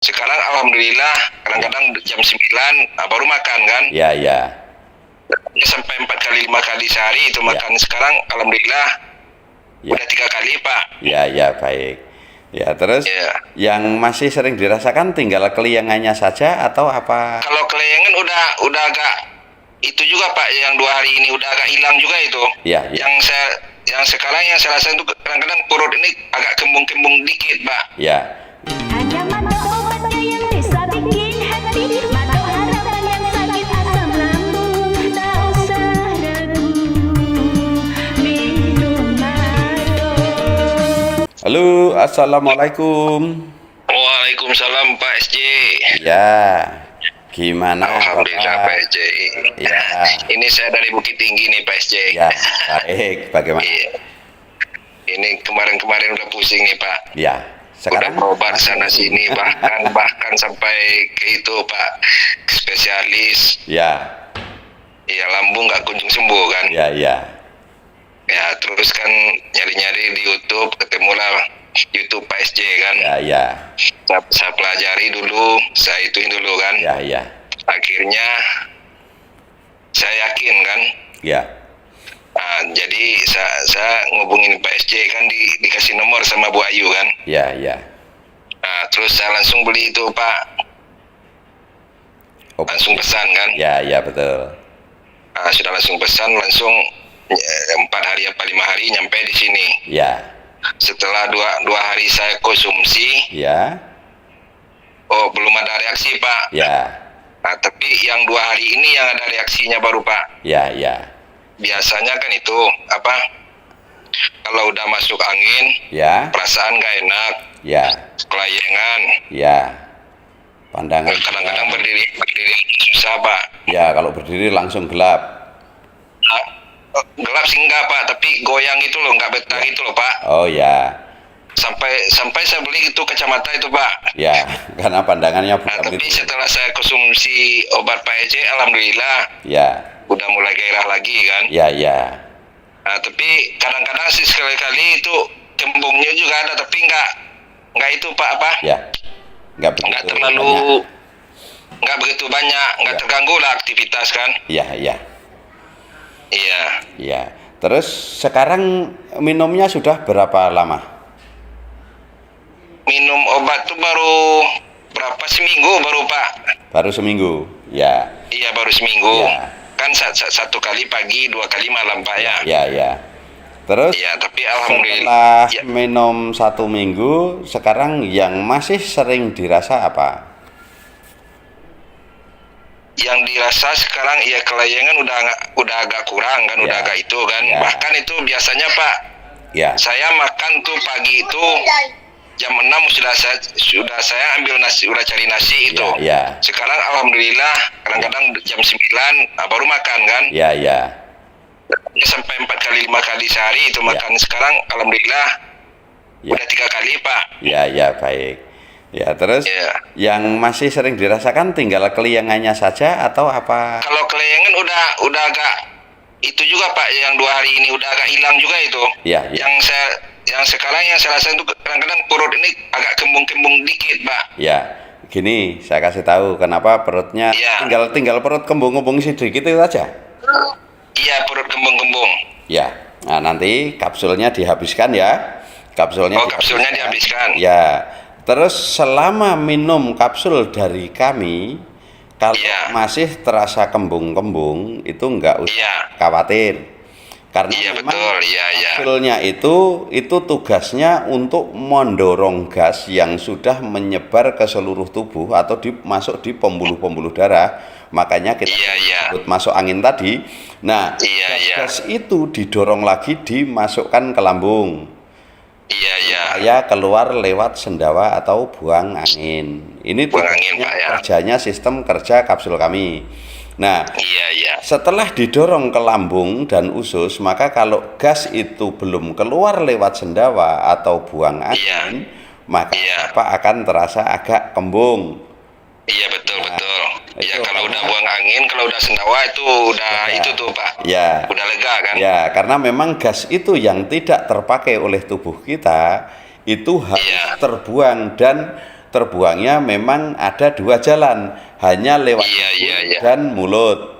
Sekarang alhamdulillah kadang-kadang jam 9 baru makan kan. Ya, ya. Sampai 4 kali 5 kali sehari itu makan. Sekarang alhamdulillah Ya. udah 3 kali Pak. Ya, ya, baik. Ya, terus Ya. yang masih sering dirasakan tinggal keliangannya saja atau apa? Kalau kelayangan udah agak itu juga Pak, yang 2 hari ini udah agak hilang juga itu. Ya, ya. Yang sekarang yang saya rasa itu kadang-kadang perut ini agak kembung-kembung dikit Pak. Ya. Hanya mata obatnya yang bisa bikin hati mata harapan yang sakit asam lambung. Tak usah ragu, minum Mado. Halo, assalamualaikum. Waalaikumsalam Pak SJ. Ya, gimana Alhamdulillah Pak Bapak? SJ. Ya. Ini saya dari Bukit Tinggi nih Pak SJ. Ya, baik. Bagaimana? Iya. Ini kemarin-kemarin udah pusing nih Pak. Ya, sekarang Udah berobat sana sini bahkan sampai ke itu Pak, spesialis. ya, Iya, lambung nggak kunjung sembuh kan. ya, ya, Ya terus kan nyari-nyari di YouTube, ketemulah YouTube Pak SJ kan. ya, ya, Saya pelajari dulu, saya ituin dulu kan. ya, ya, Akhirnya saya yakin kan. ya, Nah, jadi saya ngubungin Pak SJ kan, dikasih nomor sama Bu Ayu kan. ya, ya. Nah, terus saya langsung beli itu Pak, langsung pesan kan. Ya, ya, betul. Nah, sudah langsung pesan, langsung 4 hari apa 5 hari nyampe di sini. Ya, Setelah dua hari saya konsumsi, ya, oh belum ada reaksi Pak. ya, Nah, tapi yang 2 hari ini yang ada reaksinya baru Pak. ya, ya, Biasanya kan itu apa? Kalau udah masuk angin, ya, perasaan gak enak, ya, kelayangan, ya. Pandangan kadang-kadang berdiri susah Pak. ya, kalau berdiri langsung gelap. Nah, gelap sih enggak Pak, tapi goyang itu loh, nggak betah itu loh Pak. Oh ya, Sampai saya beli itu kacamata itu Pak. ya, karena pandangannya Nah, bukan tapi itu. setelah saya konsumsi obat Pak EJ, alhamdulillah Ya, udah mulai gairah lagi kan. ya, ya, Nah, tapi kadang-kadang sih sekali-kali itu kembungnya juga ada, tapi nggak itu Pak apa? ya. Nggak Nggak begitu terlalu, banyak. nggak begitu banyak, nggak Ya. terganggu lah aktivitas kan. Ya, ya, Iya. ya. Terus sekarang minumnya sudah berapa lama? Minum obat tuh baru berapa seminggu baru Pak? Baru seminggu. Ya, Iya baru seminggu. Ya. Kan satu kali pagi, 2 kali malam Pak ya. ya, ya. Terus Iya, tapi alhamdulillah. setelah Ya, minum 1 minggu, sekarang yang masih sering dirasa apa? yang dirasa sekarang ya kelayangan udah agak kurang kan, udah Ya. agak itu kan. Ya. Bahkan itu biasanya Pak, Ya, saya makan tuh pagi itu jam 6 sudah saya ambil nasi, udah cari nasi itu. ya, ya, Sekarang alhamdulillah kadang-kadang jam 9 baru makan kan. ya, ya, Sampai 4 kali 5 kali sehari itu makan. Sekarang alhamdulillah Ya. udah 3 kali Pak. ya, ya, baik. Ya, terus Ya. yang masih sering dirasakan tinggal keliangannya saja atau apa? Kalau kelayangan udah agak itu juga Pak, yang 2 hari ini udah agak hilang juga itu. Ya, ya, Yang sekarang yang saya rasa itu kadang-kadang perut ini agak kembung-kembung dikit Pak. ya. Gini, saya kasih tahu kenapa perutnya Ya. tinggal perut kembung-kembung sedikit itu aja. Iya, perut kembung-kembung. Ya. Nah, nanti kapsulnya dihabiskan ya. Oh, kapsulnya dihabiskan. Ya. Terus selama minum kapsul dari kami, kalau Iya. masih terasa kembung-kembung, itu enggak usah Iya. khawatir. Karena Iya memang betul, iya. kapsulnya itu tugasnya untuk mendorong gas yang sudah menyebar ke seluruh tubuh atau masuk di pembuluh-pembuluh darah. Makanya kita Iya. sebut masuk angin tadi. Nah, Iya. gas itu didorong lagi dimasukkan ke lambung. Iya. Supaya keluar lewat sendawa atau buang angin. Ini Buang angin, tugasnya, Pak, ya. kerjanya sistem kerja kapsul kami. Nah, Iya. setelah didorong ke lambung dan usus, maka kalau gas itu belum keluar lewat sendawa atau buang angin, maka Iya. Bapak akan terasa agak kembung. Iya betul. Iya, itu kalau karena- udah buang angin, kalau udah sendawa itu udah Ya. itu tuh Pak. Ya. Udah lega kan? Ya, karena memang gas itu yang tidak terpakai oleh tubuh kita itu harus Iya. terbuang dan terbuangnya memang ada dua jalan, hanya lewat hidung dan mulut.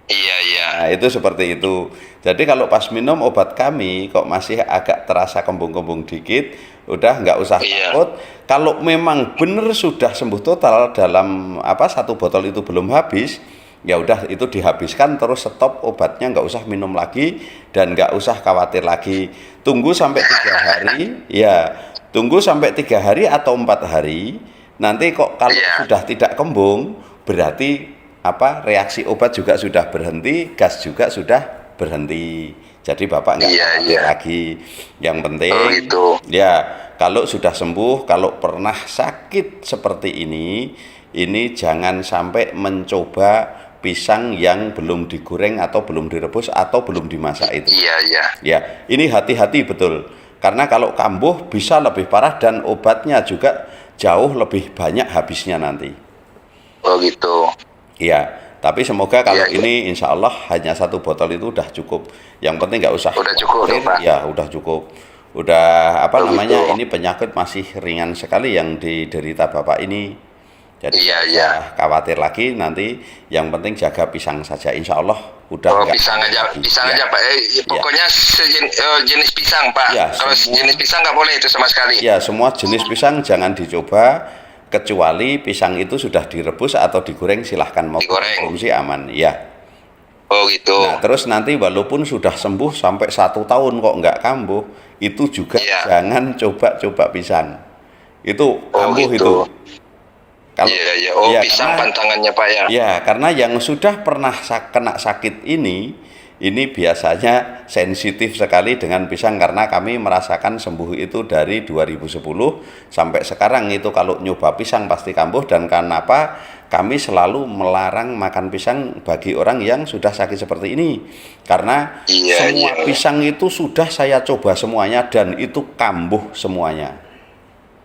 Nah, itu seperti itu. Jadi kalau pas minum obat kami kok masih agak terasa kembung-kembung dikit, udah nggak usah takut. Kalau memang benar sudah sembuh total dalam satu botol itu belum habis, ya udah itu dihabiskan terus stop obatnya, nggak usah minum lagi dan nggak usah khawatir lagi. Tunggu sampai 3 hari, ya tunggu sampai 3 hari atau 4 hari. Nanti kok kalau sudah tidak kembung, berarti reaksi obat juga sudah berhenti, gas juga sudah berhenti. Jadi Bapak nggak khawatir lagi. Yang penting ya kalau sudah sembuh, kalau pernah sakit seperti ini jangan sampai mencoba pisang yang belum digoreng atau belum direbus atau belum dimasak itu. Ya, ini hati-hati betul. Karena kalau kambuh bisa lebih parah dan obatnya juga jauh lebih banyak habisnya nanti. Oh gitu. Iya. Tapi semoga kalau ini insya Allah hanya 1 botol itu udah cukup. Yang penting nggak usah. Udah cukup, Pak. Ya, udah cukup. Udah namanya ini penyakit masih ringan sekali yang diderita Bapak ini. Jadi khawatir lagi nanti. Yang penting jaga pisang saja. Insya Allah udah. Pisang aja Pak. Pokoknya jenis pisang Pak. Kalau jenis pisang nggak boleh itu sama sekali. Ya, semua jenis pisang jangan dicoba. Kecuali pisang itu sudah direbus atau digoreng, silahkan mau konsumsi aman, ya. Oh gitu. Nah, terus nanti walaupun sudah sembuh sampai 1 tahun kok nggak kambuh, itu juga jangan coba-coba pisang. Itu kambuh gitu. Itu. Kalau, pisang karena, pantangannya Pak ya. Ya, karena yang sudah pernah kena sakit ini biasanya sensitif sekali dengan pisang karena kami merasakan sembuh itu dari 2010 sampai sekarang itu kalau nyoba pisang pasti kambuh. Dan kenapa kami selalu melarang makan pisang bagi orang yang sudah sakit seperti ini, karena semua pisang itu sudah saya coba semuanya dan itu kambuh semuanya.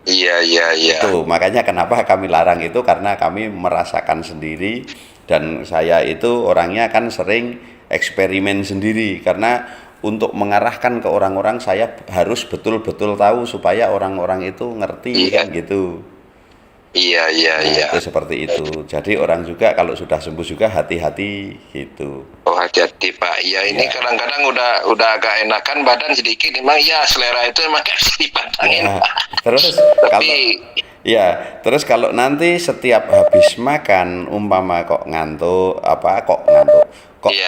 Itu makanya kenapa kami larang itu, karena kami merasakan sendiri dan saya itu orangnya kan sering eksperimen sendiri, karena untuk mengarahkan ke orang-orang saya harus betul-betul tahu supaya orang-orang itu ngerti kan gitu. Itu seperti itu. Jadi orang juga kalau sudah sembuh juga hati-hati gitu. Oh hati-hati Pak. Ini kadang-kadang udah agak enakan badan sedikit, memang selera itu emang harus dipantangin. Terus kalau nanti setiap habis makan umpama kok ngantuk,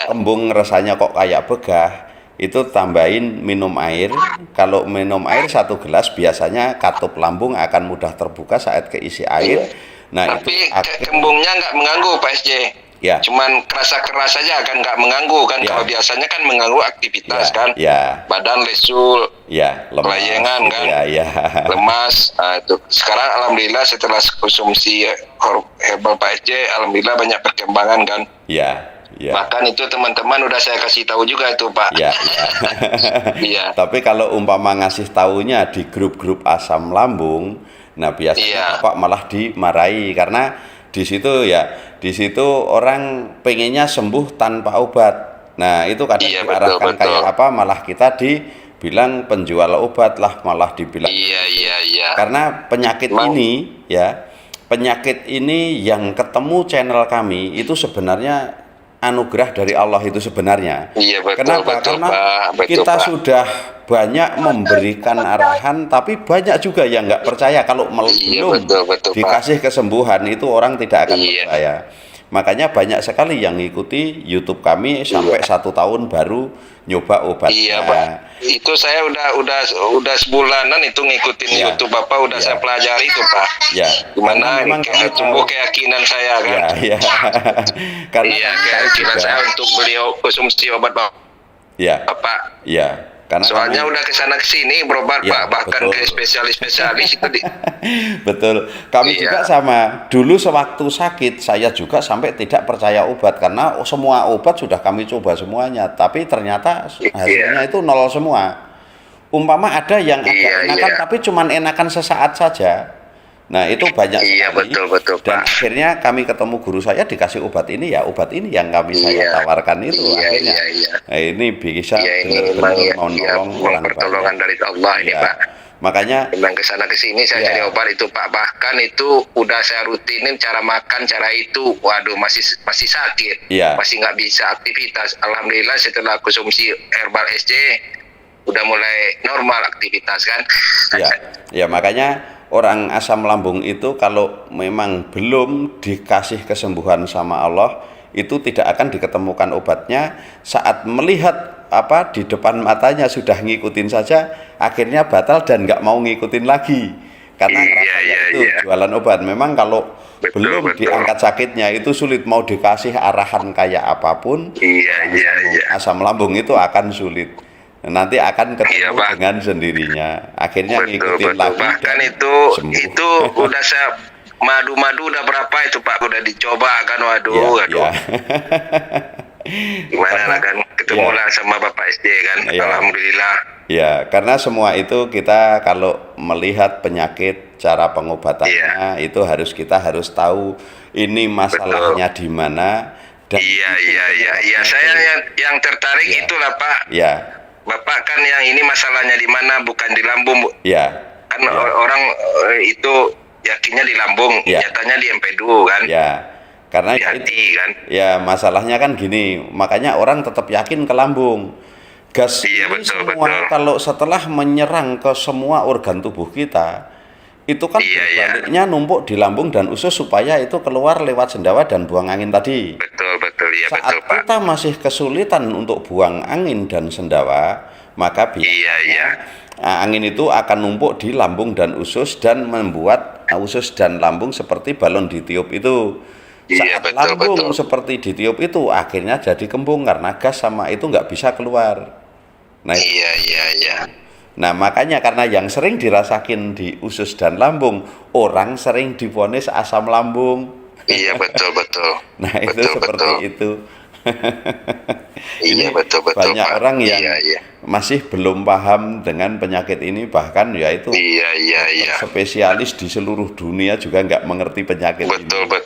kembung rasanya kok kayak begah, itu tambahin minum air. Kalau minum air 1 gelas biasanya katup lambung akan mudah terbuka saat keisi air. Nah, tapi kembungnya nggak mengganggu Pak SJ. Cuman keras saja kan, nggak mengganggu kan. Kalau biasanya kan mengganggu aktivitas kan. Badan lesu, layangan kan, lemas. Itu sekarang alhamdulillah setelah konsumsi herbal Pak SJ, alhamdulillah banyak perkembangan kan. Bahkan itu teman-teman udah saya kasih tahu juga itu Pak. Tapi kalau umpama ngasih taunya di grup-grup asam lambung, nah biasanya Bapak malah dimarahi karena di situ orang pengennya sembuh tanpa obat. Nah itu kadang diarahkan kayak malah kita dibilang penjual obat lah, malah dibilang. Karena penyakit ini yang ketemu channel kami itu sebenarnya anugerah dari Allah itu sebenarnya. Kenapa? Karena kita sudah banyak memberikan arahan, tapi banyak juga yang nggak percaya kalau belum dikasih kesembuhan itu orang tidak akan percaya. Makanya banyak sekali yang ngikuti YouTube kami sampai 1 tahun baru nyoba obatnya. Pak. Itu saya udah sebulanan itu ngikutin YouTube Bapak, udah saya pelajari itu Pak. Gimana tumbuh keyakinan saya kan. Karena keyakinan saya untuk beliau konsumsi obat Bapak. Karena soalnya udah kesana kesini berobat Pak, bahkan ke spesialis itu Betul. Kami juga sama. Dulu sewaktu sakit saya juga sampai tidak percaya obat karena semua obat sudah kami coba semuanya, tapi ternyata hasilnya itu nol semua. Umpama ada yang agak enakan tapi cuman enakan sesaat saja. Nah itu banyak sekali. Betul, dan Pak. akhirnya kami ketemu guru saya dikasih obat ini yang kami saya tawarkan itu akhirnya. Nah, ini bisa benar-benar mau nolong orang pertolongan dari Allah ini Pak. Makanya memang ke sana ke sini saya cari obat itu Pak, bahkan itu udah saya rutinin cara makan, cara itu, waduh masih sakit, masih nggak bisa aktivitas. Alhamdulillah setelah konsumsi herbal SC udah mulai normal aktivitas kan. Ya makanya orang asam lambung itu kalau memang belum dikasih kesembuhan sama Allah, itu tidak akan diketemukan obatnya. Saat melihat di depan matanya sudah ngikutin saja, akhirnya batal dan nggak mau ngikutin lagi karena itu jualan obat. Memang kalau belum diangkat sakitnya itu sulit, mau dikasih arahan kayak apapun, asam lambung itu akan sulit. Nanti akan ketemu dengan sendirinya, akhirnya ngikutin lagi. Bahkan itu udah saya madu udah berapa itu Pak, udah dicoba kan, waduh. Gimana lah kan, ketemu lah sama Bapak SD kan, alhamdulillah. Ya, karena semua itu kita kalau melihat penyakit, cara pengobatannya itu kita harus tahu ini masalahnya di mana. Iya, saya yang tertarik itulah Pak. Bapak kan yang ini masalahnya di mana, bukan di lambung. Kan orang itu yakinnya di lambung, nyatanya di empedu kan. Karena hati kan. Masalahnya kan gini, makanya orang tetap yakin ke lambung. Gas ini semua kalau setelah menyerang ke semua organ tubuh kita, itu kan baliknya numpuk di lambung dan usus supaya itu keluar lewat sendawa dan buang angin tadi. Betul, Saat kita masih kesulitan untuk buang angin dan sendawa, maka angin itu akan numpuk di lambung dan usus dan membuat usus dan lambung seperti balon ditiup itu. Saat lambung seperti ditiup itu akhirnya jadi kembung karena gas sama itu nggak bisa keluar. Nah, nah makanya karena yang sering dirasakin di usus dan lambung, orang sering divonis asam lambung. Iya betul. Nah itu seperti itu. Iya betul banyak Pak. Orang yang masih belum paham dengan penyakit ini, bahkan yaitu spesialis di seluruh dunia juga nggak mengerti penyakit ini. Betul Pak.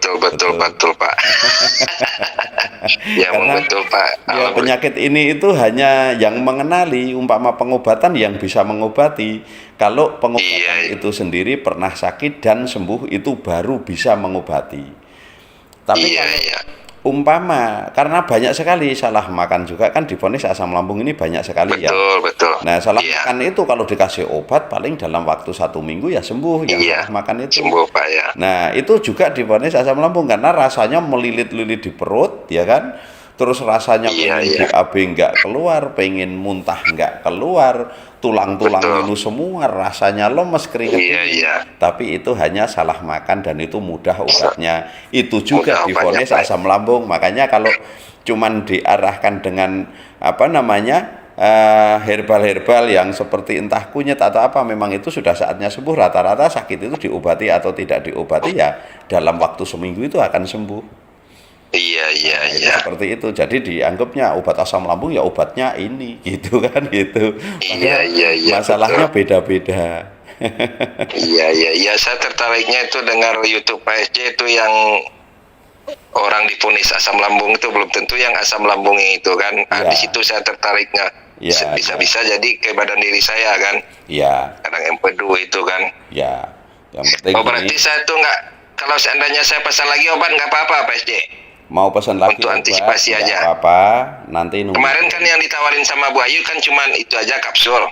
Karena betul Pak. Penyakit ini itu hanya yang mengenali, umpama pengobatan yang bisa mengobati. Kalau pengobatan itu sendiri pernah sakit dan sembuh itu baru bisa mengobati. Tapi umpama karena banyak sekali salah makan juga kan divonis asam lambung ini banyak sekali. Betul. Nah salah makan itu kalau dikasih obat paling dalam waktu 1 minggu ya sembuh yang salah makan itu. Sembuh Pak Nah itu juga divonis asam lambung karena rasanya melilit-lilit di perut ya kan. Terus rasanya pengen BAB nggak keluar, pengen muntah nggak keluar, tulang-tulang itu semua rasanya lemes, keringet tapi itu hanya salah makan dan itu mudah obatnya. Itu juga divonis asam lambung. Makanya kalau cuman diarahkan dengan herbal-herbal yang seperti entah kunyit atau apa, memang itu sudah saatnya sembuh. Rata-rata sakit itu diobati atau tidak diobati ya dalam waktu seminggu itu akan sembuh. Seperti itu. Jadi dianggapnya obat asam lambung ya obatnya ini gitu kan gitu. Masalahnya beda-beda. Saya tertariknya itu dengar YouTube Pak SC itu yang orang divonis asam lambung itu belum tentu yang asam lambungnya itu kan. Di situ saya tertariknya. Bisa-bisa jadi ke badan diri saya kan. Kadang empedu itu kan. Yang penting berarti saya tuh nggak, kalau seandainya saya pesan lagi obat nggak apa-apa Pak SC? Mau pesan lagi untuk antisipasi aja. Apa nanti nunggu. Kemarin kan yang ditawarin sama Bu Ayu kan cuman itu aja kapsul.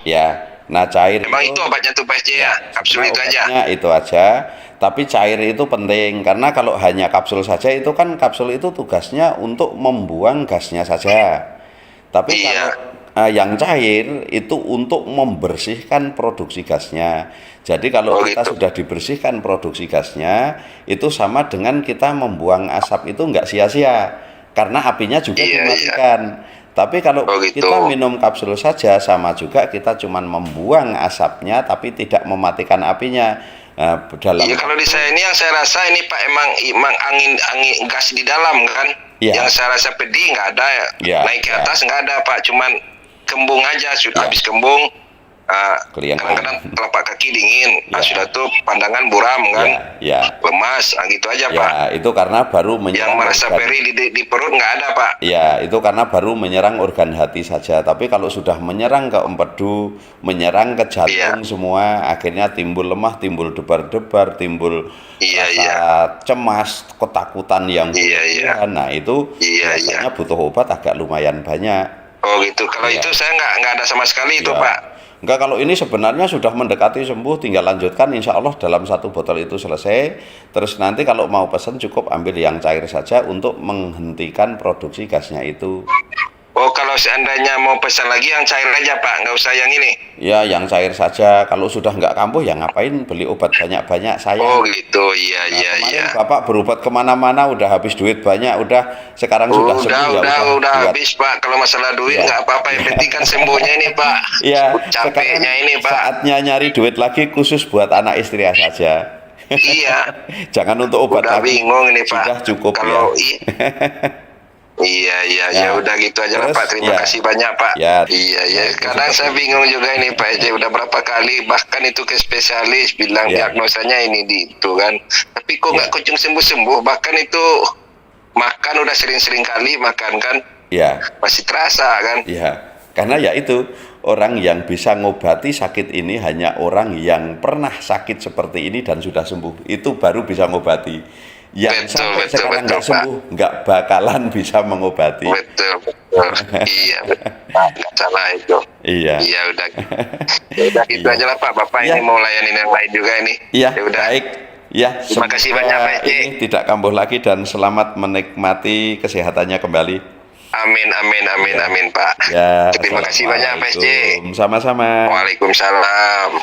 Nah cair. Memang itu obatnya tuh Pak SC kapsul itu aja. Itu aja. Tapi cair itu penting karena kalau hanya kapsul saja itu kan kapsul itu tugasnya untuk membuang gasnya saja. Tapi kalau yang cair itu untuk membersihkan produksi gasnya. Jadi kalau kita sudah dibersihkan produksi gasnya, itu sama dengan kita membuang asap itu nggak sia-sia, karena apinya juga dimatikan. Tapi kalau kita minum kapsul saja, sama juga kita cuma membuang asapnya, tapi tidak mematikan apinya. Kalau di saya ini yang saya rasa ini Pak emang angin gas di dalam kan, yang saya rasa pedih nggak ada naik ke atas nggak ada Pak, cuman kembung aja sudah habis kembung kadang-kadang telapak kaki dingin, sudah tuh pandangan buram kan, lemas, gitu aja Pak. Itu karena baru Yang menyerang merasa perih di perut nggak ada Pak. Ya, itu karena baru menyerang organ hati saja. Tapi kalau sudah menyerang ke empedu, menyerang ke jantung semua, akhirnya timbul lemah, timbul debar-debar, timbul rasa cemas, ketakutan yang berlebihan. Nah itu biasanya butuh obat agak lumayan banyak. Oh gitu. Kalau itu saya nggak ada sama sekali itu Pak. Enggak, kalau ini sebenarnya sudah mendekati sembuh, tinggal lanjutkan, insya Allah dalam 1 botol itu selesai. Terus nanti kalau mau pesan cukup ambil yang cair saja untuk menghentikan produksi gasnya itu. Oh, kalau seandainya mau pesan lagi yang cair aja Pak, nggak usah yang ini? Ya, yang cair saja. Kalau sudah nggak kambuh, ya ngapain beli obat banyak-banyak, saya. Oh gitu, iya. Bapak berobat kemana-mana, udah habis duit banyak, sekarang sudah sembuh. Udah habis Pak. Kalau masalah duit nggak apa-apa, yang penting kan sembuhnya ini Pak. Iya. Capeknya ini Pak. Saatnya nyari duit lagi khusus buat anak istri saja. Iya. Jangan untuk obat udah lagi. Bingung ini Pak. Sudah cukup kalau ya. Iya, udah gitu aja lah Pak. Terima kasih banyak Pak. Iya. Kadang saya bingung juga ini Pak SJ, udah berapa kali bahkan itu ke spesialis bilang diagnosanya ini di itu kan. Tapi kok nggak kunjung sembuh-sembuh. Bahkan itu makan udah sering-sering kali makan kan. Masih terasa kan. Karena ya itu orang yang bisa ngobati sakit ini hanya orang yang pernah sakit seperti ini dan sudah sembuh. Itu baru bisa ngobati. Yang sampai sekarang nggak sembuh, nggak bakalan bisa mengobati. Betul. Iya, nggak salah itu. Iya, udah gitu aja lah Pak. Bapak ini mau layanin yang lain juga ini. Iya, baik. Ya, terima kasih banyak Pak. Ini tidak kambuh lagi dan selamat menikmati kesehatannya kembali. Amin Pak. Ya, terima kasih banyak Pak SJ. Sama-sama. Waalaikumsalam.